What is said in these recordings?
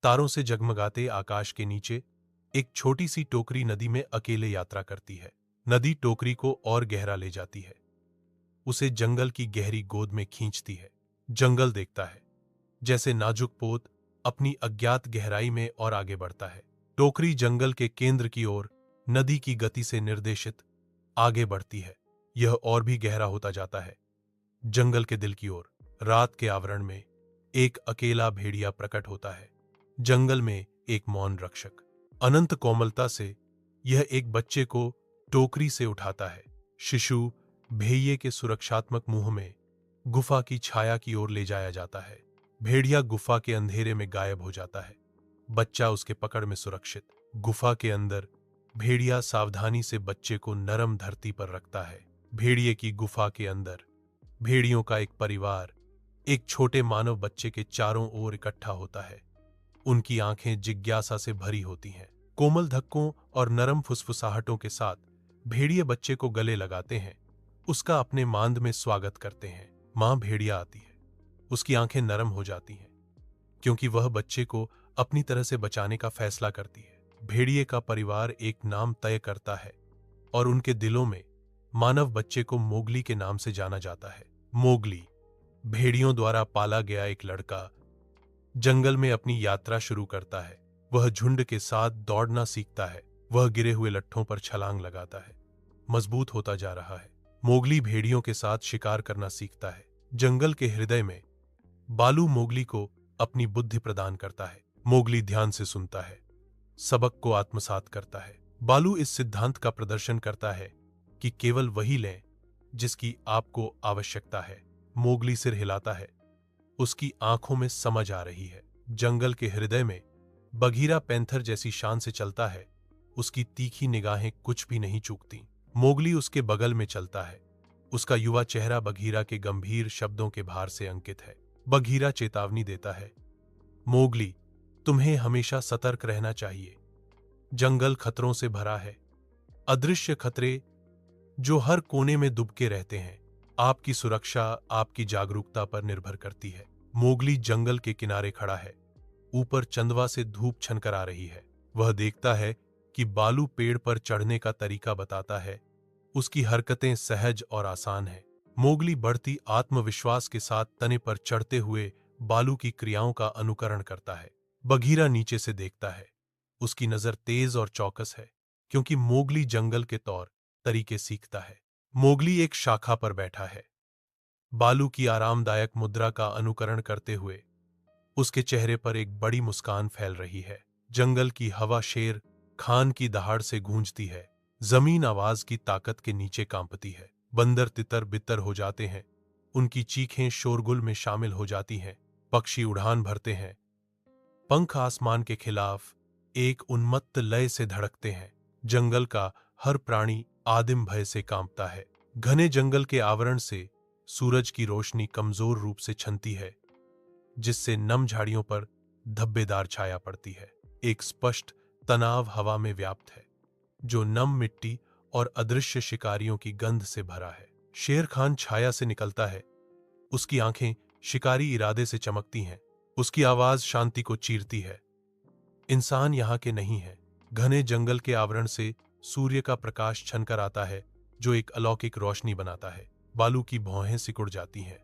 तारों से जगमगाते आकाश के नीचे एक छोटी सी टोकरी नदी में अकेले यात्रा करती है। नदी टोकरी को और गहरा ले जाती है, उसे जंगल की गहरी गोद में खींचती है। जंगल देखता है जैसे नाजुक पोत अपनी अज्ञात गहराई में और आगे बढ़ता है। टोकरी जंगल के केंद्र की ओर नदी की गति से निर्देशित आगे बढ़ती है। यह और भी गहरा होता जाता है। जंगल के दिल की ओर रात के आवरण में एक अकेला भेड़िया प्रकट होता है। जंगल में एक मौन रक्षक अनंत कोमलता से यह एक बच्चे को टोकरी से उठाता है। शिशु भेड़िए के सुरक्षात्मक मुंह में गुफा की छाया की ओर ले जाया जाता है। भेड़िया गुफा के अंधेरे में गायब हो जाता है, बच्चा उसके पकड़ में सुरक्षित। गुफा के अंदर भेड़िया सावधानी से बच्चे को नरम धरती पर रखता है। भेड़िए की गुफा के अंदर भेड़ियों का एक परिवार एक छोटे मानव बच्चे के चारों ओर इकट्ठा होता है। उनकी आंखें जिज्ञासा से भरी होती हैं। कोमल धक्कों और नरम फुसफुसाहटों के साथ भेड़िए बच्चे को गले लगाते हैं, उसका अपने मांद में स्वागत करते हैं। मां भेड़िया आती है, उसकी आंखें नरम हो जाती हैं क्योंकि वह बच्चे को अपनी तरह से बचाने का फैसला करती है। भेड़िए का परिवार एक नाम तय करता है और उनके दिलों में मानव बच्चे को मोगली के नाम से जाना जाता है। मोगली भेड़ियों द्वारा पाला गया एक लड़का जंगल में अपनी यात्रा शुरू करता है। वह झुंड के साथ दौड़ना सीखता है। वह गिरे हुए लट्ठों पर छलांग लगाता है, मजबूत होता जा रहा है। मोगली भेड़ियों के साथ शिकार करना सीखता है। जंगल के हृदय में बालू मोगली को अपनी बुद्धि प्रदान करता है। मोगली ध्यान से सुनता है, सबक को आत्मसात करता है। बालू इस सिद्धांत का प्रदर्शन करता है कि केवल वही लें जिसकी आपको आवश्यकता है। मोगली सिर हिलाता है, उसकी आंखों में समझ आ रही है। जंगल के हृदय में बघीरा पैंथर जैसी शान से चलता है, उसकी तीखी निगाहें कुछ भी नहीं चूकती। मोगली उसके बगल में चलता है, उसका युवा चेहरा बघीरा के गंभीर शब्दों के भार से अंकित है। बघीरा चेतावनी देता है, मोगली, तुम्हें हमेशा सतर्क रहना चाहिए। जंगल खतरों से भरा है, अदृश्य खतरे जो हर कोने में दुबके रहते हैं। आपकी सुरक्षा आपकी जागरूकता पर निर्भर करती है। मोगली जंगल के किनारे खड़ा है, ऊपर चंदवा से धूप छनकर आ रही है। वह देखता है कि बालू पेड़ पर चढ़ने का तरीका बताता है। उसकी हरकतें सहज और आसान हैं। मोगली बढ़ती आत्मविश्वास के साथ तने पर चढ़ते हुए बालू की क्रियाओं का अनुकरण करता है। बघीरा नीचे से देखता है, उसकी नजर तेज और चौकस है क्योंकि मोगली जंगल के तौर तरीके सीखता है। मोगली एक शाखा पर बैठा है, बालू की आरामदायक मुद्रा का अनुकरण करते हुए उसके चेहरे पर एक बड़ी मुस्कान फैल रही है। जंगल की हवा शेर खान की दहाड़ से गूंजती है, जमीन आवाज की ताकत के नीचे कांपती है। बंदर तितर बितर हो जाते हैं, उनकी चीखें शोरगुल में शामिल हो जाती हैं। पक्षी उड़ान भरते हैं, पंख आसमान के खिलाफ एक उन्मत्त लय से धड़कते हैं। जंगल का हर प्राणी आदिम भय से कांपता है। घने जंगल के आवरण से सूरज की रोशनी कमजोर रूप से छनती है, जिससे नम झाड़ियों पर धब्बेदार छाया पड़ती है। एक स्पष्ट तनाव हवा में व्याप्त है, जो नम मिट्टी और अदृश्य शिकारियों की गंध से भरा है। शेर खान छाया से निकलता है, उसकी आंखें शिकारी इरादे से चमकती हैं, उसकी आवाज शांति को चीरती है। इंसान यहाँ के नहीं है। घने जंगल के आवरण से सूर्य का प्रकाश छनकर आता है, जो एक अलौकिक रोशनी बनाता है। बालू की भौहें सिकुड़ जाती हैं,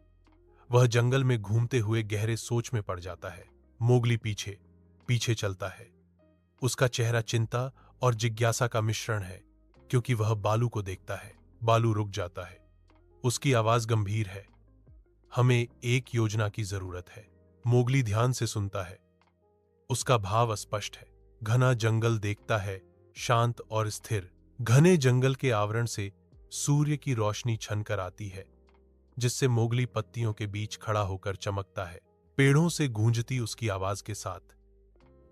वह जंगल में घूमते हुए गहरे सोच में पड़ जाता है। मोगली पीछे पीछे चलता है, उसका चेहरा चिंता और जिज्ञासा का मिश्रण है क्योंकि वह बालू को देखता है। बालू रुक जाता है, उसकी आवाज गंभीर है, हमें एक योजना की जरूरत है। मोगली ध्यान से सुनता है, उसका भाव अस्पष्ट है। घना जंगल देखता है, शांत और स्थिर। घने जंगल के आवरण से सूर्य की रोशनी छनकर आती है, जिससे मोगली पत्तियों के बीच खड़ा होकर चमकता है। पेड़ों से गूंजती उसकी आवाज के साथ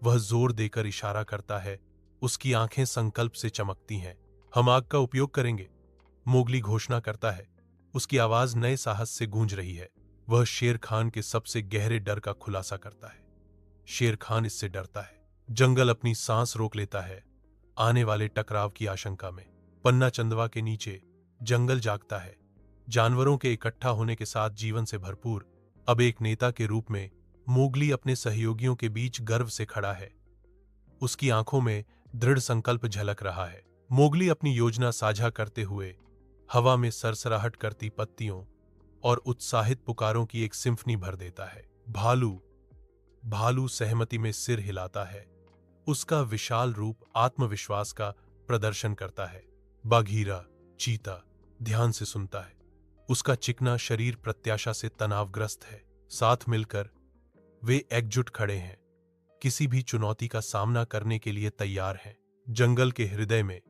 वह जोर देकर इशारा करता है, उसकी आंखें संकल्प से चमकती हैं। हम आग का उपयोग करेंगे, मोगली घोषणा करता है, उसकी आवाज नए साहस से गूंज रही है। वह शेर खान के सबसे गहरे डर का खुलासा करता है। शेर खान इससे डरता है। जंगल अपनी सांस रोक लेता है, आने वाले टकराव की आशंका में। पन्ना चंदवा के नीचे जंगल जागता है, जानवरों के इकट्ठा होने के साथ जीवन से भरपूर। अब एक नेता के रूप में मोगली अपने सहयोगियों के बीच गर्व से खड़ा है। उसकी आंखों में दृढ़ संकल्प झलक रहा है। मोगली अपनी योजना साझा करते हुए हवा में सरसराहट करती पत्तियों और उत्साहित पुकारों की एक सिम्फनी भर देता है। भालू भालू सहमति में सिर हिलाता है। उसका विशाल रूप आत्मविश्वास का प्रदर्शन करता है। बाघीरा चीता ध्यान से सुनता है। उसका चिकना शरीर प्रत्याशा से तनावग्रस्त है। साथ मिलकर वे एकजुट खड़े हैं, किसी भी चुनौती का सामना करने के लिए तैयार हैं। जंगल के हृदय में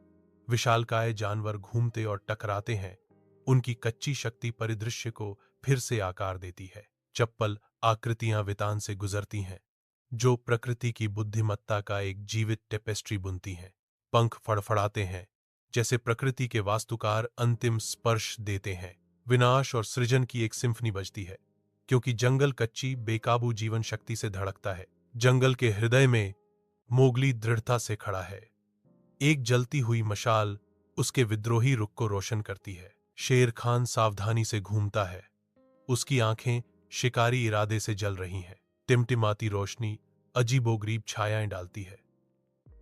विशालकाय जानवर घूमते और टकराते हैं। उनकी कच्ची शक्ति परिदृश्य को फिर से आकार देती है। चप्पल आकृतियां वितान से गुजरती हैं, जो प्रकृति की बुद्धिमत्ता का एक जीवित टेपेस्ट्री बुनती हैं। पंख फड़फड़ाते हैं, जैसे प्रकृति के वास्तुकार अंतिम स्पर्श देते हैं। विनाश और सृजन की एक सिम्फनी बजती है, क्योंकि जंगल कच्ची बेकाबू जीवन शक्ति से धड़कता है। जंगल के हृदय में मोगली दृढ़ता से खड़ा है। एक जलती हुई मशाल उसके विद्रोही रुख को रोशन करती है। शेर खान सावधानी से घूमता है। उसकी आंखें शिकारी इरादे से जल रही हैं। टिमटिमाती रोशनी अजीबोगरीब छायाएं डालती है,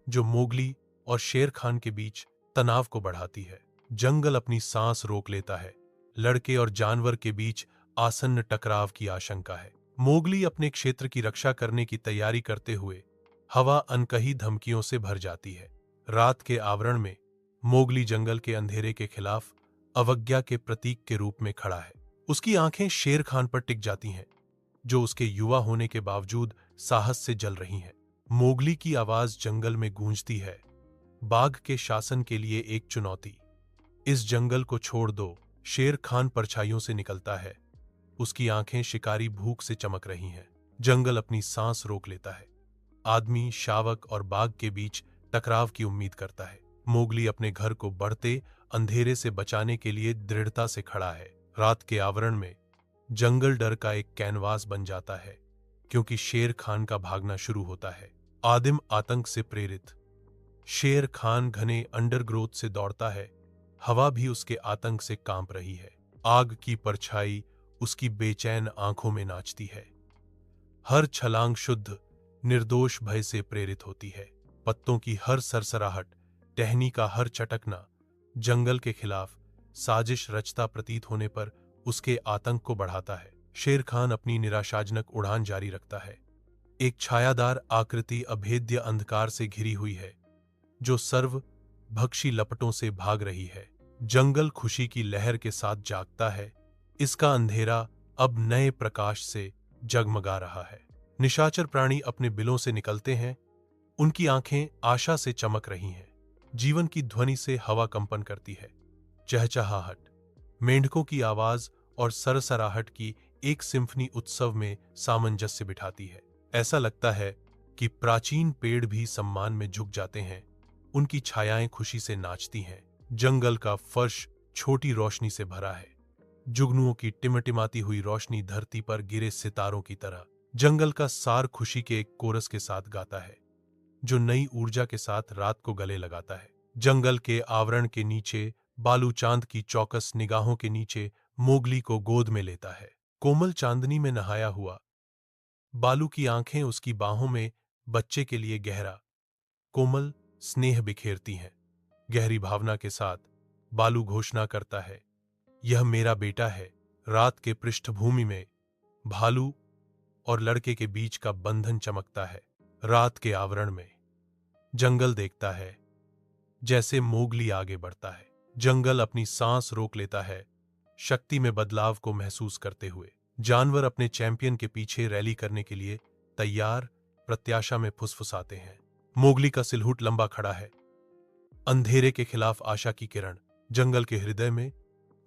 जो मोगली और शेर खान के बीच तनाव को बढ़ाती है। जंगल अपनी सांस रोक लेता है। लड़के और जानवर के बीच आसन्न टकराव की आशंका है। मोगली अपने क्षेत्र की रक्षा करने की तैयारी करते हुए हवा अनकही धमकियों से भर जाती है। रात के आवरण में मोगली जंगल के अंधेरे के खिलाफ अवज्ञा के प्रतीक के रूप में खड़ा है। उसकी आंखें शेर खान पर टिक जाती हैं, जो उसके युवा होने के बावजूद साहस से जल रही हैं। मोगली की आवाज जंगल में गूंजती है, बाघ के शासन के लिए एक चुनौती। इस जंगल को छोड़ दो। शेर खान परछाइयों से निकलता है। उसकी आंखें शिकारी भूख से चमक रही हैं। जंगल अपनी सांस रोक लेता है। आदमी शावक और बाघ के बीच टकराव की उम्मीद करता है। मोगली अपने घर को बढ़ते अंधेरे से बचाने के लिए दृढ़ता से खड़ा है। रात के आवरण में जंगल डर का एक कैनवास बन जाता है, क्योंकि शेर खान का भागना शुरू होता है। आदिम आतंक से प्रेरित शेर खान घने अंडरग्रोथ से दौड़ता है। हवा भी उसके आतंक से कांप रही है। आग की परछाई उसकी बेचैन आंखों में नाचती है। हर छलांग शुद्ध निर्दोष भय से प्रेरित होती है। पत्तों की हर सरसराहट, टहनी का हर चटकना जंगल के खिलाफ साजिश रचता प्रतीत होने पर उसके आतंक को बढ़ाता है। शेर खान अपनी निराशाजनक उड़ान जारी रखता है। एक छायादार आकृति अभेद्य अंधकार से घिरी हुई है, जो सर्व भक्षी लपटों से भाग रही है। जंगल खुशी की लहर के साथ जागता है। इसका अंधेरा अब नए प्रकाश से जगमगा रहा है। निशाचर प्राणी अपने बिलों से निकलते हैं। उनकी आंखें आशा से चमक रही हैं। जीवन की ध्वनि से हवा कंपन करती है। चहचहाहट, मेंढकों की आवाज और सरसराहट की एक सिम्फनी उत्सव में सामंजस्य बिठाती है। ऐसा लगता है कि प्राचीन पेड़ भी सम्मान में झुक जाते हैं। उनकी छायाएं खुशी से नाचती हैं। जंगल का फर्श छोटी रोशनी से भरा है। जुगनुओं की टिमटिमाती हुई रोशनी धरती पर गिरे सितारों की तरह। जंगल का सार खुशी के एक कोरस के साथ गाता है, जो नई ऊर्जा के साथ रात को गले लगाता है। जंगल के आवरण के नीचे बालू चांद की चौकस निगाहों के नीचे मोगली को गोद में लेता है। कोमल चांदनी में नहाया हुआ बालू की आंखें उसकी बाहों में बच्चे के लिए गहरा कोमल स्नेह बिखेरती हैं। गहरी भावना के साथ बालू घोषणा करता है, यह मेरा बेटा है। रात के पृष्ठभूमि में भालू और लड़के के बीच का बंधन चमकता है। रात के आवरण में जंगल देखता है जैसे मोगली आगे बढ़ता है। जंगल अपनी सांस रोक लेता है, शक्ति में बदलाव को महसूस करते हुए। जानवर अपने चैंपियन के पीछे रैली करने के लिए तैयार प्रत्याशा में फुसफुसाते हैं। मोगली का सिलहूट लंबा खड़ा है, अंधेरे के खिलाफ आशा की किरण। जंगल के हृदय में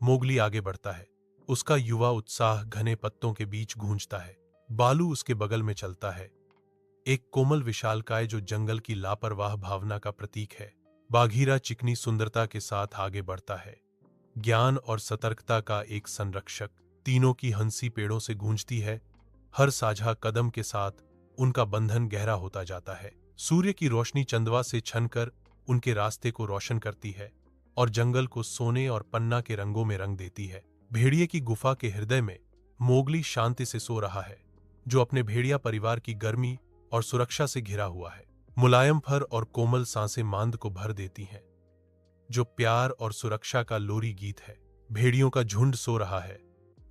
मोगली आगे बढ़ता है। उसका युवा उत्साह घने पत्तों के बीच गूंजता है। बालू उसके बगल में चलता है, एक कोमल विशालकाय जो जंगल की लापरवाह भावना का प्रतीक है। बाघीरा चिकनी सुंदरता के साथ आगे बढ़ता है, ज्ञान और सतर्कता का एक संरक्षक। तीनों की हंसी पेड़ों से गूंजती है। हर साझा कदम के साथ उनका बंधन गहरा होता जाता है। सूर्य की रोशनी चंदवा से छनकर उनके रास्ते को रोशन करती है और जंगल को सोने और पन्ना के रंगों में रंग देती है। भेड़िए की गुफा के हृदय में मोगली शांति से सो रहा है। जो अपने भेड़िया परिवार की गर्मी और सुरक्षा से घिरा हुआ है। मुलायम फर और कोमल सांसें मांद को भर देती हैं, जो प्यार और सुरक्षा का लोरी गीत है। भेड़ियों का झुंड सो रहा है,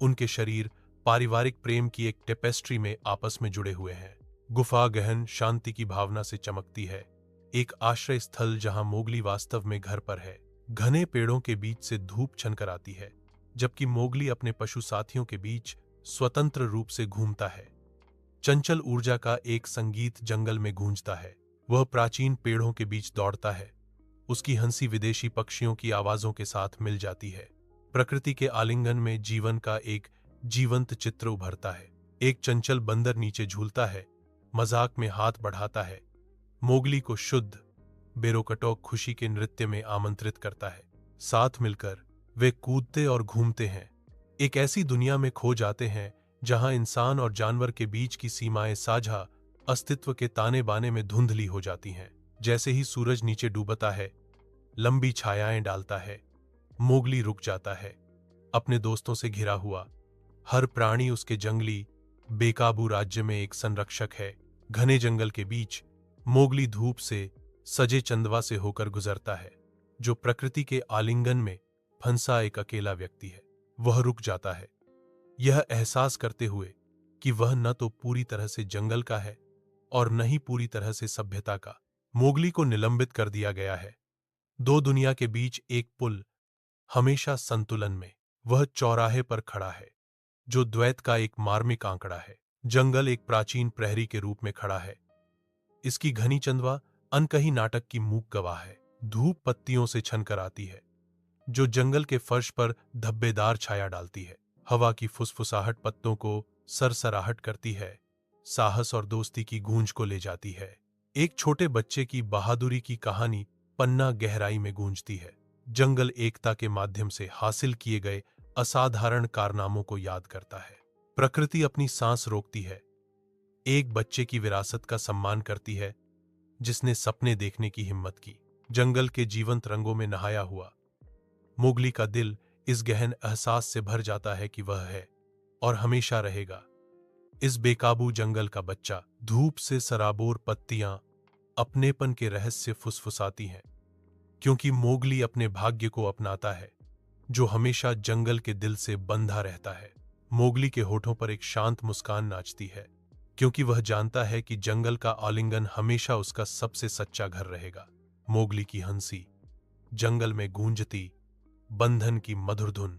उनके शरीर पारिवारिक प्रेम की एक टेपेस्ट्री में आपस में जुड़े हुए हैं। गुफा गहन शांति की भावना से चमकती है, एक आश्रय स्थल जहां मोगली वास्तव में घर पर है। घने पेड़ों के बीच से धूप छनकर आती है, जबकि मोगली अपने पशु साथियों के बीच स्वतंत्र रूप से घूमता है। चंचल ऊर्जा का एक संगीत जंगल में गूंजता है। वह प्राचीन पेड़ों के बीच दौड़ता है, उसकी हंसी विदेशी पक्षियों की आवाजों के साथ मिल जाती है। प्रकृति के आलिंगन में जीवन का एक जीवंत चित्र उभरता है। एक चंचल बंदर नीचे झूलता है, मजाक में हाथ बढ़ाता है, मोगली को शुद्ध बेरोकटोक खुशी के नृत्य में आमंत्रित करता है। साथ मिलकर वे कूदते और घूमते हैं, एक ऐसी दुनिया में खो जाते हैं जहां इंसान और जानवर के बीच की सीमाएं साझा अस्तित्व के ताने बाने में धुंधली हो जाती हैं। जैसे ही सूरज नीचे डूबता है, लंबी छायाएं डालता है, मोगली रुक जाता है। अपने दोस्तों से घिरा हुआ, हर प्राणी उसके जंगली बेकाबू राज्य में एक संरक्षक है। घने जंगल के बीच मोगली धूप से सजे चंदवा से होकर गुजरता है, जो प्रकृति के आलिंगन में फंसा एक अकेला व्यक्ति है। वह रुक जाता है, यह एहसास करते हुए कि वह न तो पूरी तरह से जंगल का है और न ही पूरी तरह से सभ्यता का। मोगली को निलंबित कर दिया गया है, दो दुनिया के बीच एक पुल, हमेशा संतुलन में। वह चौराहे पर खड़ा है, जो द्वैत का एक मार्मिक आंकड़ा है। जंगल एक प्राचीन प्रहरी के रूप में खड़ा है, इसकी घनी चंदवा अनकही नाटक की मूक गवाह है। धूप पत्तियों से छनकर आती है, जो जंगल के फर्श पर धब्बेदार छाया डालती है। हवा की फुसफुसाहट पत्तों को सरसराहट करती है, साहस और दोस्ती की गूंज को ले जाती है। एक छोटे बच्चे की बहादुरी की कहानी पन्ना गहराई में गूंजती है। जंगल एकता के माध्यम से हासिल किए गए असाधारण कारनामों को याद करता है। प्रकृति अपनी सांस रोकती है, एक बच्चे की विरासत का सम्मान करती है जिसने सपने देखने की हिम्मत की। जंगल के जीवंत रंगों में नहाया हुआ मोगली का दिल इस गहन एहसास से भर जाता है कि वह है और हमेशा रहेगा इस बेकाबू जंगल का बच्चा। धूप से सराबोर पत्तियां अपनेपन के रहस्य फुसफुसाती हैं, क्योंकि मोगली अपने भाग्य को अपनाता है, जो हमेशा जंगल के दिल से बंधा रहता है। मोगली के होठों पर एक शांत मुस्कान नाचती है, क्योंकि वह जानता है कि जंगल का आलिंगन हमेशा उसका सबसे सच्चा घर रहेगा। मोगली की हंसी, जंगल में गूंजती बंधन की मधुर धुन,